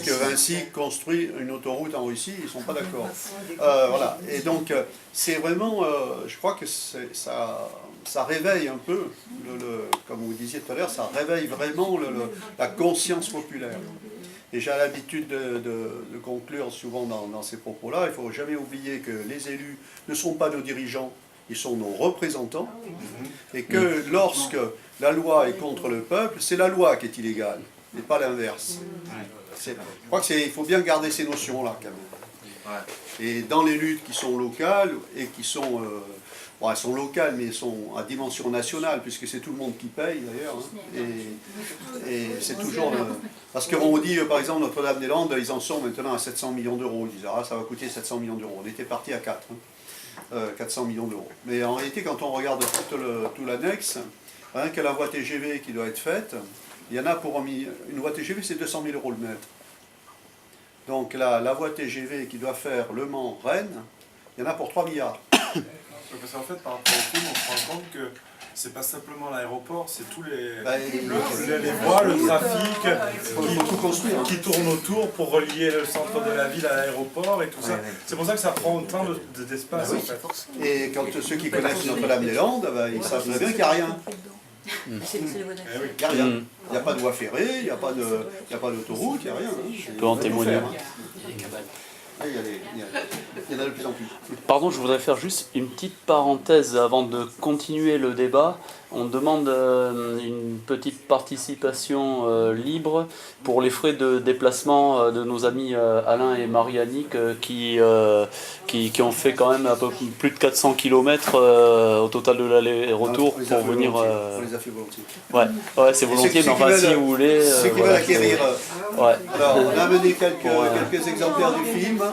que Vinci construit une autoroute en Russie, ils ne sont pas d'accord. Voilà. Et donc, c'est vraiment, je crois que ça réveille un peu, comme vous disiez tout à l'heure, ça réveille vraiment la conscience populaire. Et j'ai l'habitude de conclure souvent dans ces propos-là, il ne faut jamais oublier que les élus ne sont pas nos dirigeants, ils sont nos représentants, et que lorsque la loi est contre le peuple, c'est la loi qui est illégale, et pas l'inverse. Je crois qu'il faut bien garder ces notions-là, quand même. Et dans les luttes qui sont locales, et qui sont... bon, elles sont locales, mais elles sont à dimension nationale, puisque c'est tout le monde qui paye, d'ailleurs. Hein. Et c'est toujours... parce qu'on dit, par exemple, Notre-Dame-des-Landes, ils en sont maintenant à 700 millions d'euros. Ils disent, ah, ça va coûter 700 millions d'euros. On était parti à 4. 400 millions d'euros. Mais en réalité, quand on regarde tout l'annexe, rien que la voie TGV qui doit être faite, il y en a pour une voie TGV, c'est 200 000 euros le mètre. Donc la voie TGV qui doit faire Le Mans-Rennes, il y en a pour 3 milliards. Parce qu'en fait, par rapport au film, on se rend compte que c'est pas simplement l'aéroport, c'est tous les voies, le trafic qui tourne autour pour relier le centre de la ville à l'aéroport et tout ça. C'est pour ça que ça prend autant d'espace. En fait. Et quand ceux qui connaissent Notre-Dame-des-Landes, ils savent très bien qu'il n'y a rien. Il n'y a rien. Il n'y a pas de voie ferrée, il n'y a pas d'autoroute, il n'y a rien. Je peux en témoigner. Il y en a de plus en plus. Pardon, je voudrais faire juste une petite parenthèse avant de continuer le débat. On demande une petite participation libre pour les frais de déplacement de nos amis Alain et Marie-Annick qui ont fait quand même à peu près plus de 400 km au total de l'aller-retour pour venir... On les a fait volontiers. Ouais, c'est volontiers, mais enfin si vous voulez... Ceux qui veulent acquérir... Ouais. Alors, on a amené quelques exemplaires du film.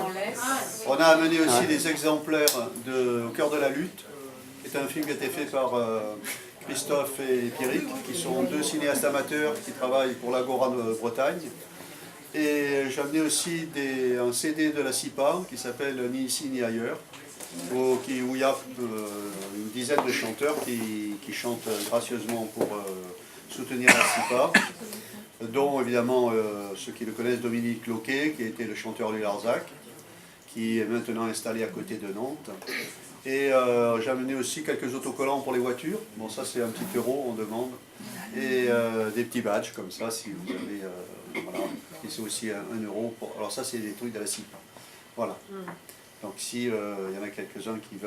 On a amené aussi des exemplaires Au cœur de la lutte, qui est un film qui a été fait par Christophe et Pierrick, qui sont deux cinéastes amateurs qui travaillent pour l'Agora de Bretagne. Et j'ai amené aussi un CD de la CIPA qui s'appelle Ni ici ni ailleurs, où il y a une dizaine de chanteurs qui chantent gracieusement pour soutenir la CIPA, dont évidemment ceux qui le connaissent, Dominique Loquet, qui était le chanteur du Larzac, qui est maintenant installé à côté de Nantes. Et j'ai amené aussi quelques autocollants pour les voitures. Bon, ça c'est un petit euro, on demande. Et des petits badges comme ça, si vous avez... voilà. Et c'est aussi 1 euro. Alors ça c'est des trucs de la CIPA. Voilà. Donc si y en a quelques-uns qui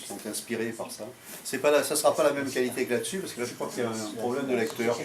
sont inspirés par ça, ça ne sera pas la même qualité que là-dessus, parce que là je crois qu'il y a un problème de lecteur.